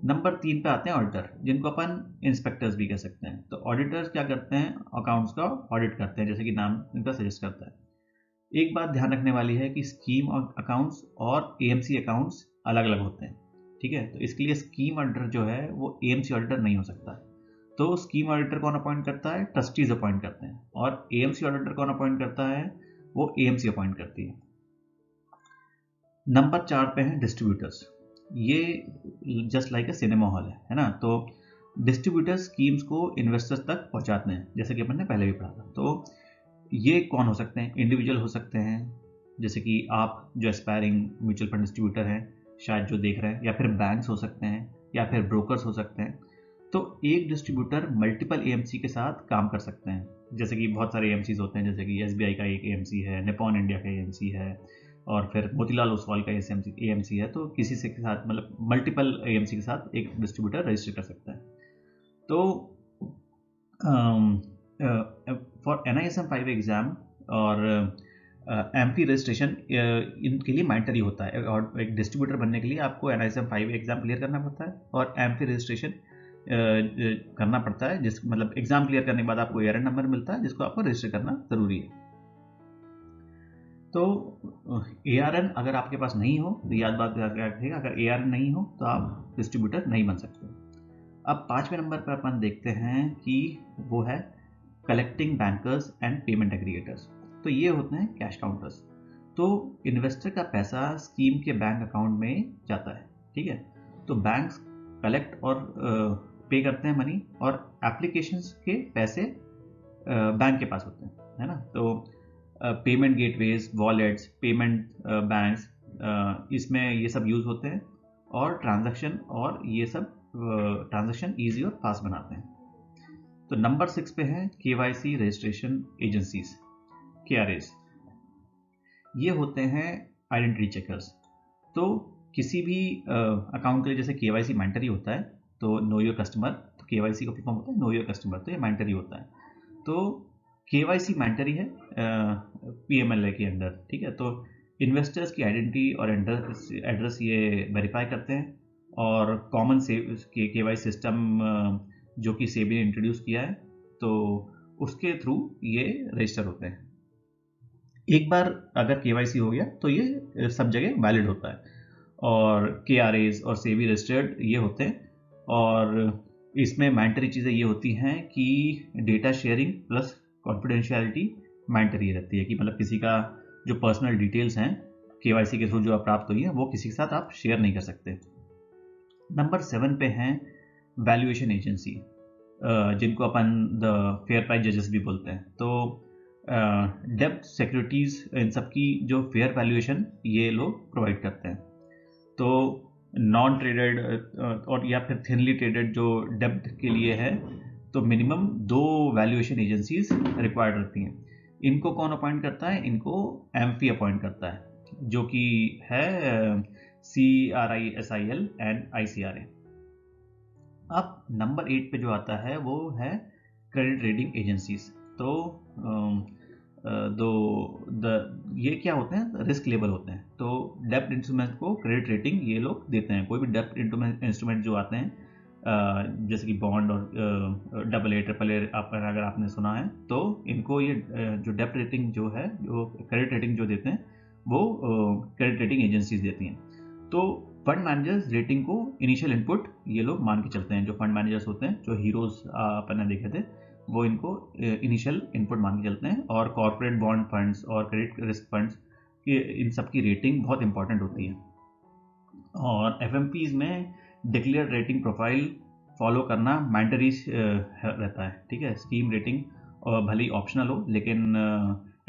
नंबर 3 पे आते हैं ऑडिटर, जिनको अपन इंस्पेक्टर्स भी कह सकते हैं। तो ऑडिटर्स क्या करते हैं, अकाउंट्स का ऑडिट करते हैं, जैसे कि नाम इनका सजेस्ट करता है। एक बात ध्यान रखने वाली है कि स्कीम अकाउंट्स और एएमसी अकाउंट्स अलग अलग होते हैं, ठीक है। तो इसके लिए स्कीम ऑडिटर जो है वो एएमसी ऑडिटर नहीं हो सकता। तो स्कीम ऑडिटर कौन अपॉइंट करता है, ट्रस्टीज अपॉइंट करते हैं, और एएमसी ऑडिटर कौन अपॉइंट करता है, वो एएमसी अपॉइंट करती है। नंबर 4 पे हैं डिस्ट्रीब्यूटर्स। ये जस्ट लाइक अ सिनेमा हॉल है ना। तो डिस्ट्रीब्यूटर स्कीम्स को इन्वेस्टर्स तक पहुंचाते हैं, जैसे कि अपन ने पहले भी पढ़ा था। तो ये कौन हो सकते हैं, इंडिविजुअल हो सकते हैं, जैसे कि आप जो एस्पायरिंग म्यूचुअल फंड डिस्ट्रीब्यूटर हैं शायद जो देख रहे हैं, या फिर बैंक्स हो सकते हैं, या फिर ब्रोकर्स हो सकते हैं। तो एक डिस्ट्रीब्यूटर मल्टीपल एएमसी के साथ काम कर सकते हैं, जैसे कि बहुत सारे एएमसीज होते हैं, जैसे कि एसबीआई का एक एएमसी है, निपॉन इंडिया का एएमसी है, और फिर मोतीलाल ओसवाल का एएमसी है। तो किसी से के साथ मतलब मल्टीपल एएमसी के साथ एक डिस्ट्रीब्यूटर रजिस्टर कर सकता है। तो फॉर NISM 5 एग्जाम और एमपी रजिस्ट्रेशन इनके लिए मैंडेटरी होता है, और एक डिस्ट्रीब्यूटर बनने के लिए आपको NISM 5 एग्जाम क्लियर करना पड़ता है और एमपी रजिस्ट्रेशन करना पड़ता है, जिस मतलब एग्जाम क्लियर करने के बाद आपको ARN नंबर मिलता है, जिसको आपको रजिस्टर करना जरूरी है। तो ARN अगर आपके पास नहीं हो तो याद बात रखिएगा, अगर ARN नहीं हो तो आप डिस्ट्रीब्यूटर नहीं बन सकते। अब 5वें नंबर पर अपन देखते हैं कि वो है collecting bankers and payment aggregators. तो ये होते हैं कैश काउंटर्स। तो इन्वेस्टर का पैसा स्कीम के बैंक अकाउंट में जाता है, ठीक है। तो बैंक्स कलेक्ट और पे करते हैं मनी, और एप्लीकेशंस के पैसे बैंक के पास होते हैं, है ना। तो payment gateways, wallets, payment banks, इसमें ये सब यूज होते हैं, और ट्रांजैक्शन और ये सब ट्रांजैक्शन ईजी और फास्ट बनाते हैं। तो नंबर 6 पे है KYC रजिस्ट्रेशन एजेंसीज, KRAs। ये होते हैं आइडेंटिटी चेकर्स। तो किसी भी अकाउंट के लिए जैसे KYC मैंडेटरी होता है, तो नो योर कस्टमर, तो KYC का फॉर्म होता है नो योर कस्टमर, तो ये मैंडेटरी होता है। तो KYC मैंडेटरी है PMLA के अंडर, ठीक है। तो इन्वेस्टर्स की आइडेंटिटी और एड्रेस ये वेरीफाई करते हैं, और कॉमन KYC सिस्टम जो कि सेबी ने इंट्रोड्यूस किया है, तो उसके थ्रू ये रजिस्टर होते हैं। एक बार अगर KYC हो गया तो ये सब जगह वैलिड होता है, और KRAs और सेबी रजिस्टर्ड ये होते हैं। और इसमें मैंडेटरी चीज़ें ये होती हैं कि data sharing plus confidentiality mandatory रहती है, कि मतलब किसी का जो पर्सनल डिटेल्स हैं KYC के थ्रू जो आप प्राप्त हुई है वो किसी के साथ आप शेयर नहीं कर सकते। नंबर 7 पे हैं वैल्यूएशन एजेंसी, जिनको अपन द फेयर प्राइस जजेस भी बोलते हैं। तो डेब्ट सिक्योरिटीज इन सब की जो फेयर वैल्यूएशन ये लोग प्रोवाइड करते हैं। तो नॉन ट्रेडेड और या फिर थिनली ट्रेडेड जो डेब्ट के लिए है, तो मिनिमम 2 वैल्यूएशन एजेंसीज रिक्वायर्ड रहती हैं। इनको कौन अपॉइंट करता है, इनको एमपी अपॉइंट करता है, जो कि है CRISIL एंड ICRA। अब नंबर 8 पे जो आता है वो है क्रेडिट रेटिंग एजेंसीज। तो ये क्या होते हैं, रिस्क लेवल होते हैं। तो डेब्ट इंस्ट्रूमेंट को क्रेडिट रेटिंग ये लोग देते हैं। कोई भी डेब्ट इंस्ट्रूमेंट जो आते हैं, जैसे कि बॉन्ड और AA, AAA अगर आपने सुना है, तो इनको ये जो डेब्ट रेटिंग जो है, जो क्रेडिट रेटिंग जो देते हैं, वो क्रेडिट रेटिंग एजेंसीज देती हैं। तो फंड मैनेजर्स रेटिंग को इनिशियल इनपुट ये लोग मान के चलते हैं। जो फंड मैनेजर्स होते हैं, जो हीरोज अपन ने देखे थे, वो इनको इनिशियल इनपुट मान के चलते हैं। और कॉर्पोरेट बॉन्ड फंड्स और क्रेडिट रिस्क फंड्स इन सब की रेटिंग बहुत इंपॉर्टेंट होती है। और FMPs में डिक्लेयर रेटिंग प्रोफाइल फॉलो करना मैंडेटरी रहता है, ठीक है। स्कीम रेटिंग और भले ही ऑप्शनल हो, लेकिन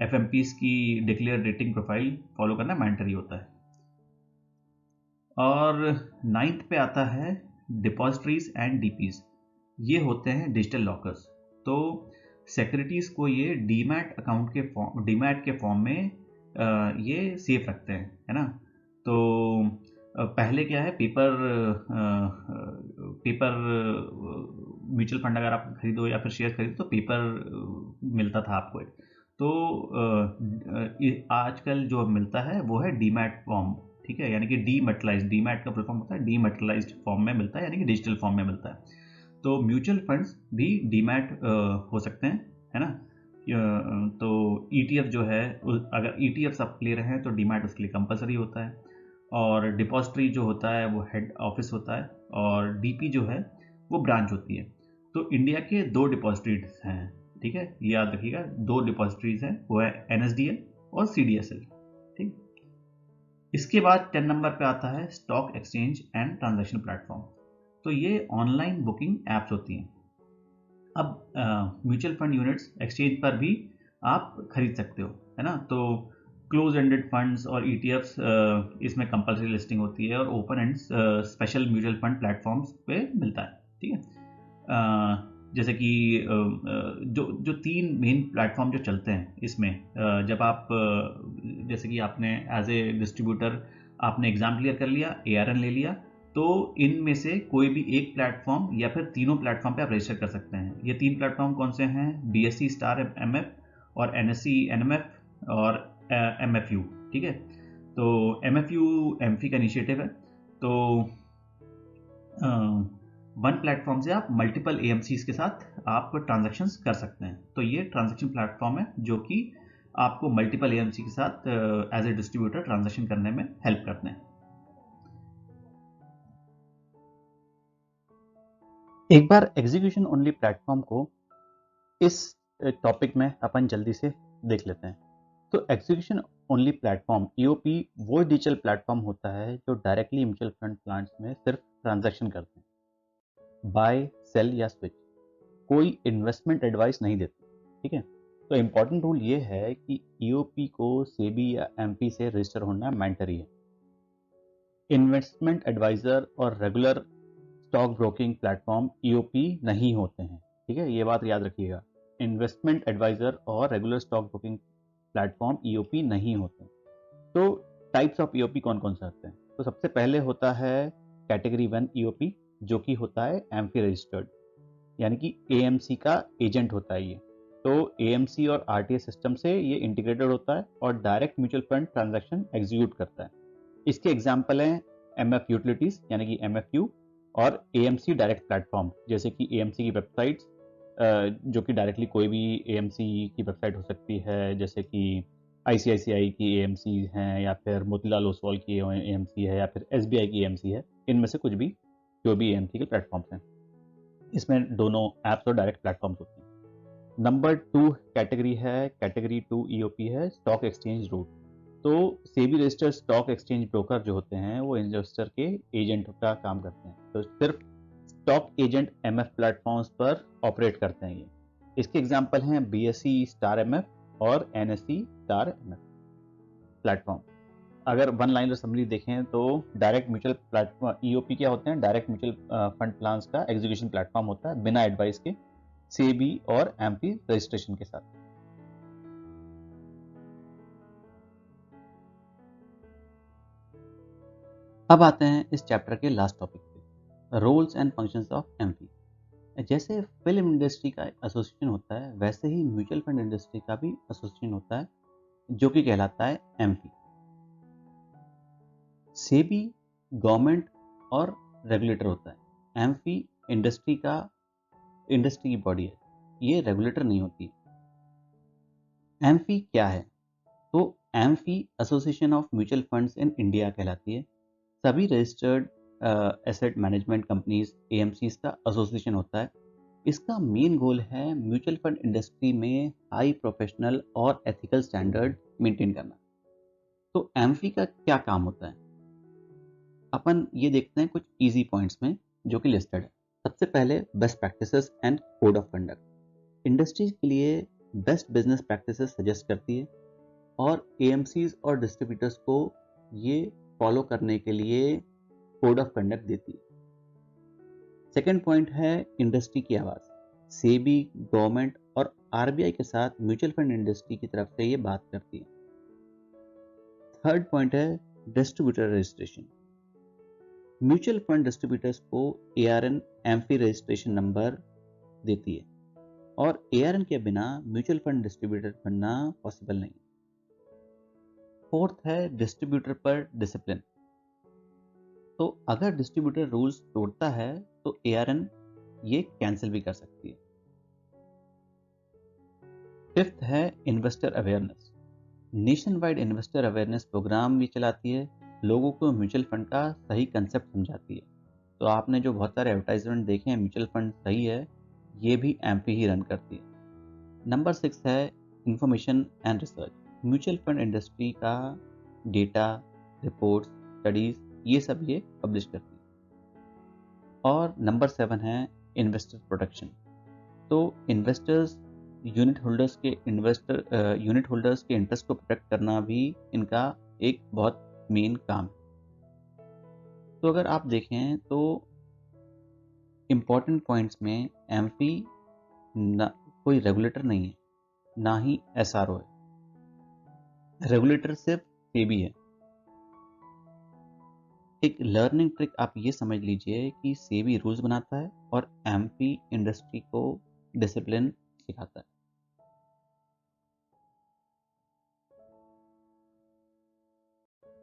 FMPs की डिक्लेयर रेटिंग प्रोफाइल फॉलो करना मैंडेटरी होता है। और 9th पे आता है डिपॉजिटरीज एंड DPs। ये होते हैं डिजिटल लॉकर्स। तो सिक्योरिटीज़ को ये डीमैट अकाउंट के फॉर्म, डीमैट के फॉर्म में ये सेफ रखते हैं, है ना। तो पहले क्या है, पेपर म्यूचुअल फंड अगर आप खरीदो या फिर शेयर खरीदो तो पेपर मिलता था आपको एक। तो आजकल जो मिलता है वो है डीमैट फॉर्म, ठीक है, यानी कि डीमेटलाइज्ड, डीमैट का फुल फॉर्म होता है डीमेटलाइज्ड फॉर्म में मिलता है, यानी कि डिजिटल फॉर्म में मिलता है। तो म्यूचुअल फंड्स भी डीमैट हो सकते हैं, है ना। तो ETF जो है, अगर ETFs आप ले रहे हैं तो डीमैट उसके लिए कंपलसरी होता है। और डिपॉजिटरी जो होता है वो हेड ऑफिस होता है, और DP जो है वो ब्रांच होती है। तो इंडिया के 2 डिपॉजिटरीज हैं, ठीक है, याद रखिएगा, 2 डिपॉजिटरीज हैं, वो है NSDL और CDSL, ठीक। इसके बाद 10 नंबर पे आता है stock exchange and transaction platform. तो ये ऑनलाइन बुकिंग एप्स होती हैं। अब म्यूचुअल फंड यूनिट्स एक्सचेंज पर भी आप खरीद सकते हो, है ना। तो क्लोज एंडेड फंड्स और ETFs इसमें कंपलसरी लिस्टिंग होती है, और open and special mutual fund platforms पे मिलता है, ठीक है। जैसे कि जो जो 3 मेन प्लेटफॉर्म जो चलते हैं इसमें, जब आप जैसे कि आपने एज ए डिस्ट्रीब्यूटर आपने एग्ज़ाम क्लियर कर लिया, ARN ले लिया, तो इनमें से कोई भी एक प्लेटफॉर्म या फिर तीनों प्लेटफॉर्म पे आप रजिस्टर कर सकते हैं। ये 3 प्लेटफॉर्म कौन से हैं? BSE स्टार MF और NSE NMF और MFU, ठीक है। तो MFU MFI का इनिशिएटिव है। तो वन प्लेटफॉर्म से आप मल्टीपल AMCs के साथ आप ट्रांजैक्शंस कर सकते हैं। तो ये ट्रांजैक्शन प्लेटफॉर्म है जो कि आपको मल्टीपल AMC के साथ एज ए डिस्ट्रीब्यूटर ट्रांजैक्शन करने में हेल्प करते हैं। एक बार एग्जीक्यूशन ओनली प्लेटफॉर्म को इस टॉपिक में अपन जल्दी से देख लेते हैं। तो एग्जीक्यूशन ओनली प्लेटफॉर्म EOP वो डिजिटल प्लेटफॉर्म होता है जो डायरेक्टली म्यूचुअल फंड प्लान्स में सिर्फ ट्रांजैक्शन करते हैं, बाय सेल या स्विच, कोई इन्वेस्टमेंट एडवाइस नहीं देते, ठीक है। तो इम्पॉर्टेंट रूल ये है कि EOP को SEBI या MP से रजिस्टर होना मैंडेटरी है। इन्वेस्टमेंट एडवाइजर और regular stock broking platform EOP नहीं होते हैं, ठीक है, ये बात याद रखिएगा। इन्वेस्टमेंट एडवाइजर और regular stock broking platform EOP नहीं होते। तो टाइप्स ऑफ EOP कौन कौन से होते हैं? तो सबसे पहले होता है कैटेगरी 1 EOP, जो कि होता है AMFI रजिस्टर्ड, यानी कि AMC का एजेंट होता है ये। तो AMC और RTA सिस्टम से ये इंटीग्रेटेड होता है और direct mutual fund transaction execute करता है। इसके एग्जाम्पल हैं MF यूटिलिटीज यानी कि MFU, और AMC डायरेक्ट प्लेटफॉर्म, जैसे कि AMC की वेबसाइट्स, जो कि डायरेक्टली कोई भी AMC की वेबसाइट हो सकती है, जैसे कि ICICI की AMC हैं, या फिर मोतीलाल ओसवाल की AMC है, या फिर SBI की AMC है। इनमें से कुछ भी जो भी AMC के प्लेटफॉर्म्स हैं, इसमें दोनों ऐप्स और डायरेक्ट प्लेटफॉर्म्स होते हैं। नंबर 2 कैटेगरी है, कैटेगरी 2 EOP है स्टॉक एक्सचेंज रूट। तो SEBI registered stock exchange broker जो होते हैं वो इन्वेस्टर के एजेंट का काम करते हैं। तो सिर्फ स्टॉक एजेंट MF प्लेटफॉर्म्स पर ऑपरेट करते हैं ये। इसके एग्जांपल हैं BSE स्टार MF और NSE स्टार MF प्लेटफॉर्म। अगर वन लाइनर समरी देखें तो डायरेक्ट म्यूचुअल प्लेटफॉर्म EOP क्या होते हैं? डायरेक्ट म्यूचुअल फंड प्लान्स का एग्जीक्यूशन प्लेटफॉर्म होता है बिना एडवाइस के, SEBI और MP रजिस्ट्रेशन के साथ। अब आते हैं इस चैप्टर के लास्ट टॉपिक पे, roles and functions of MP. जैसे फिल्म इंडस्ट्री का एसोसिएशन होता है, वैसे ही म्यूचुअल फंड इंडस्ट्री का भी एसोसिएशन होता है जो कि कहलाता है एमपी। सेबी गवर्नमेंट और रेगुलेटर होता है, एमपी इंडस्ट्री की बॉडी है, ये रेगुलेटर नहीं होती। एमपी क्या है? तो MP association of mutual funds in India कहलाती है। सभी registered asset management companies AMCs का एसोसिएशन होता है। इसका मेन गोल है म्यूचुअल फंड इंडस्ट्री में हाई प्रोफेशनल और एथिकल स्टैंडर्ड मेंटेन करना। तो एमफी का क्या काम होता है? अपन ये देखते हैं कुछ इजी पॉइंट्स में जो कि लिस्टेड है। सबसे पहले best practices and code of conduct industries के लिए बेस्ट बिजनेस प्रैक्टिसेस सजेस्ट करती है और एएमसीज और डिस्ट्रीब्यूटर्स को ये फॉलो करने के लिए कोड ऑफ कंडक्ट देती है। सेकेंड पॉइंट है इंडस्ट्री की आवाज़। सेबी, गवर्नमेंट और आरबीआई के साथ म्यूचुअल फंड इंडस्ट्री की तरफ से ये बात करती है। थर्ड पॉइंट है distributor registration. Mutual fund distributors को एआरएन एम्फी रजिस्ट्रेशन नंबर देती है और एआरएन के बिना म्यूचुअल फंड डिस्ट्रीब्यूटर बनना पॉसिबल नहीं। फोर्थ है डिस्ट्रीब्यूटर पर डिसिप्लिन। तो अगर डिस्ट्रीब्यूटर रूल्स तोड़ता है तो एआरएन ये कैंसिल भी कर सकती है। फिफ्थ है investor awareness. Nationwide investor awareness programme भी चलाती है, लोगों को म्यूचुअल फंड का सही कंसेप्ट समझाती है। तो आपने जो बहुत सारे एडवर्टाइजमेंट देखे हैं म्यूचुअल फंड सही है, ये भी एमपी ही रन करती है। नंबर 6 है information and research. Mutual fund industry का डेटा, रिपोर्ट्स, स्टडीज ये सब ये पब्लिश करती है। और नंबर 7 है इन्वेस्टर प्रोटेक्शन। तो इन्वेस्टर्स यूनिट होल्डर्स के इंटरेस्ट को प्रोटेक्ट करना भी इनका एक बहुत मेन काम है। तो अगर आप देखें तो इम्पॉर्टेंट पॉइंट्स में एमपी कोई रेगुलेटर नहीं है, ना ही एसआरओ है। रेगुलेटर सिर्फ सेबी है। एक लर्निंग ट्रिक आप ये समझ लीजिए कि सेबी रूल्स बनाता है और एमपी इंडस्ट्री को डिसिप्लिन सिखाता है।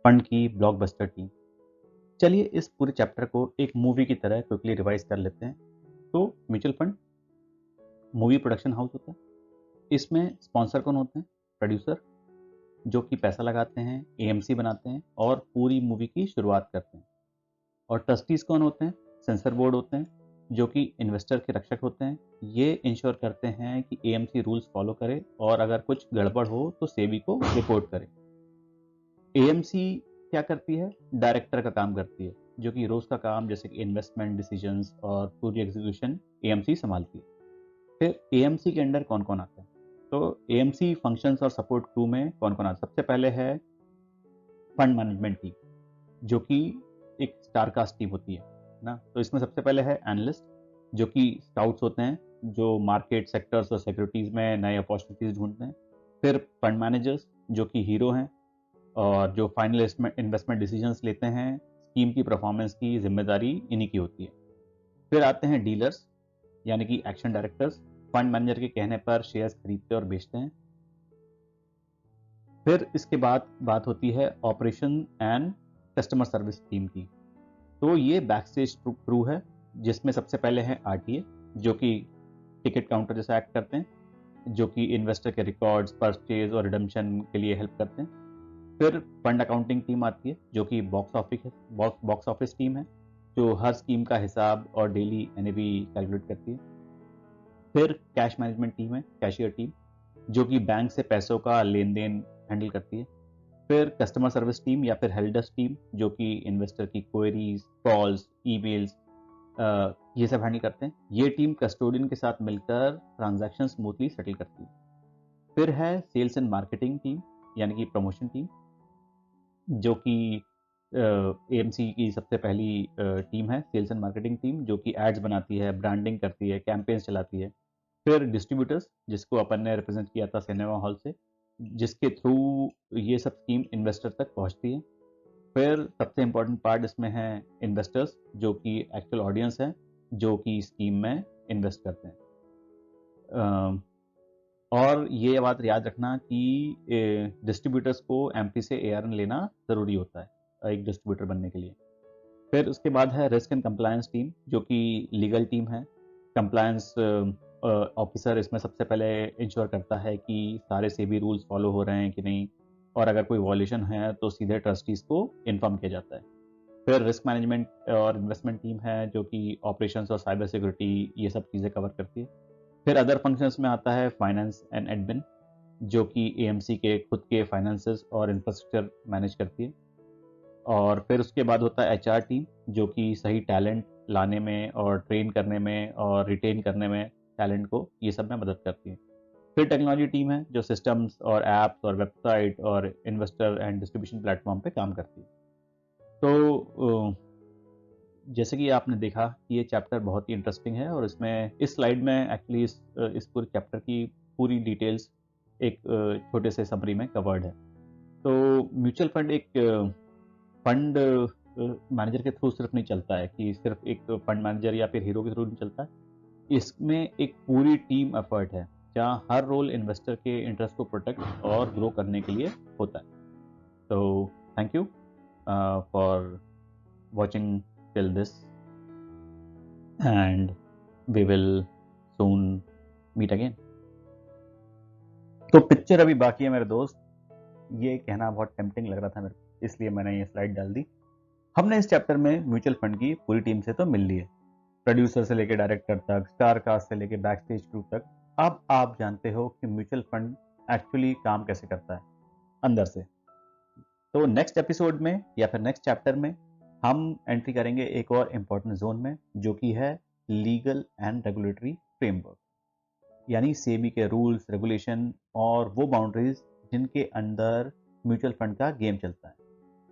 फंड की ब्लॉकबस्टर टीम। चलिए इस पूरे चैप्टर को एक मूवी की तरह क्विकली रिवाइज कर लेते हैं। तो mutual fund movie production house होता है। इसमें स्पॉन्सर कौन होते हैं? प्रोड्यूसर, जो कि पैसा लगाते हैं, एएमसी बनाते हैं और पूरी मूवी की शुरुआत करते हैं। और ट्रस्टीज कौन होते हैं? सेंसर बोर्ड होते हैं, जो कि इन्वेस्टर के रक्षक होते हैं। ये इंश्योर करते हैं कि एएमसी रूल्स फॉलो करे और अगर कुछ गड़बड़ हो तो सेबी को रिपोर्ट करे। एएमसी क्या करती है? डायरेक्टर का काम करती है, जो कि रोज का काम जैसे कि इन्वेस्टमेंट डिसीजंस और पूरी एग्जीक्यूशन एएमसी संभालती है। फिर एएमसी के अंडर कौन कौन आता है? तो एएमसी फंक्शंस और सपोर्ट क्रू में कौन कौन आता है? सबसे पहले है फंड मैनेजमेंट टीम, जो कि एक स्टारकास्ट टीम होती है ना। तो इसमें सबसे पहले है एनालिस्ट, जो कि स्काउट्स होते हैं, जो मार्केट सेक्टर्स और सिक्योरिटीज में नए अपॉर्चुनिटीज ढूंढते हैं। फिर फंड मैनेजर्स, जो कि हीरो हैं और जो फाइनल इन्वेस्टमेंट डिसीजंस लेते हैं, स्कीम की परफॉर्मेंस की जिम्मेदारी इन्हीं की होती है। फिर आते हैं डीलर्स, यानी कि एक्शन डायरेक्टर्स, फंड मैनेजर के कहने पर शेयर्स खरीदते और बेचते हैं। फिर इसके बाद बात होती है operation and customer service team की। तो ये बैक स्टेज क्रू है, जिसमें सबसे पहले है आरटीए, जो कि टिकट काउंटर जैसा एक्ट करते हैं, जो कि इन्वेस्टर के रिकॉर्ड्स, परचेज और रिडम्पशन के लिए हेल्प करते हैं। फिर फंड अकाउंटिंग टीम आती है, जो कि बॉक्स ऑफिस टीम है, जो हर स्कीम का हिसाब और डेली एनएवी कैलकुलेट करती है। फिर कैश मैनेजमेंट टीम है, कैशियर टीम, जो कि बैंक से पैसों का लेन देन हैंडल करती है। फिर कस्टमर सर्विस टीम या फिर हेल्प डेस्क टीम, जो कि इन्वेस्टर की क्वेरीज, कॉल्स, ईमेल्स ये सब हैंडल करते हैं। ये टीम कस्टोडियन के साथ मिलकर ट्रांजैक्शन स्मूथली सेटल करती है। फिर है सेल्स एंड मार्केटिंग टीम, यानी कि प्रमोशन टीम, जो कि एएमसी की सबसे पहली टीम है, सेल्स एंड मार्केटिंग टीम, जो कि एड्स बनाती है, ब्रांडिंग करती है, कैंपेन्स चलाती है। फिर डिस्ट्रीब्यूटर्स, जिसको अपन ने रिप्रेजेंट किया था सिनेमा हॉल से, जिसके थ्रू ये सब स्कीम इन्वेस्टर तक पहुंचती है। फिर सबसे इम्पोर्टेंट पार्ट इसमें है इन्वेस्टर्स, जो कि एक्चुअल ऑडियंस है, जो कि स्कीम में इन्वेस्ट करते हैं। और ये बात याद रखना कि डिस्ट्रीब्यूटर्स को एमपी से एआरएन लेना ज़रूरी होता है एक डिस्ट्रीब्यूटर बनने के लिए। फिर उसके बाद है रिस्क एंड कंप्लायंस टीम, जो कि लीगल टीम है। कंप्लायंस ऑफिसर इसमें सबसे पहले इंश्योर करता है कि सारे सेबी रूल्स फॉलो हो रहे हैं कि नहीं, और अगर कोई वॉल्यूशन है तो सीधे ट्रस्टीज को इन्फॉर्म किया जाता है। फिर रिस्क मैनेजमेंट और इन्वेस्टमेंट टीम है, जो कि ऑपरेशंस और साइबर सिक्योरिटी ये सब चीज़ें कवर करती है। फिर अदर फंक्शंस में आता है फाइनेंस एंड एडमिन, जो कि एएमसी के खुद के फाइनेंसेस और इंफ्रास्ट्रक्चर मैनेज करती है। और फिर उसके बाद होता है एचआर टीम, जो कि सही टैलेंट, लाने में और ट्रेन करने में और रिटेन करने में टैलेंट को, ये सब में मदद करती है। फिर टेक्नोलॉजी टीम है जो सिस्टम्स और ऐप्स और वेबसाइट और इन्वेस्टर एंड डिस्ट्रीब्यूशन प्लेटफॉर्म पे काम करती है। तो जैसे कि आपने देखा कि ये चैप्टर बहुत ही इंटरेस्टिंग है और इसमें इस स्लाइड में एक्चुअली इस पूरे चैप्टर की पूरी डिटेल्स एक छोटे से समरी में कवर्ड है। तो म्यूचुअल फंड एक फंड मैनेजर के थ्रू सिर्फ नहीं चलता है कि सिर्फ एक फंड मैनेजर या फिर हीरो के थ्रू नहीं चलता है। इसमें एक पूरी टीम एफर्ट है जहाँ हर रोल इन्वेस्टर के इंटरेस्ट को प्रोटेक्ट और ग्रो करने के लिए होता है। तो thank you for watching till this end we will soon meet again. तो पिक्चर अभी बाकी है मेरे दोस्त, ये कहना बहुत टेम्पटिंग लग रहा था मेरे को, इसलिए मैंने ये स्लाइड डाल दी। हमने इस चैप्टर में म्यूचुअल फंड की पूरी टीम से तो मिल ली है, प्रोड्यूसर से लेकर डायरेक्टर तक, स्टार कास्ट से लेकर बैक स्टेज क्रू तक। अब आप जानते हो कि म्यूचुअल फंड एक्चुअली काम कैसे करता है अंदर से। तो नेक्स्ट एपिसोड में या फिर नेक्स्ट चैप्टर में हम एंट्री करेंगे एक और इम्पोर्टेंट जोन में, जो कि है लीगल एंड रेगुलेटरी फ्रेमवर्क, यानी सेबी के रूल्स रेगुलेशन और वो बाउंड्रीज जिनके अंदर म्यूचुअल फंड का गेम चलता है।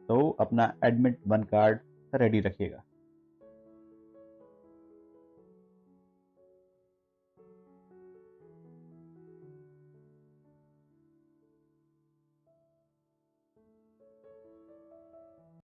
तो अपना एडमिट 1 कार्ड रेडी रखिएगा।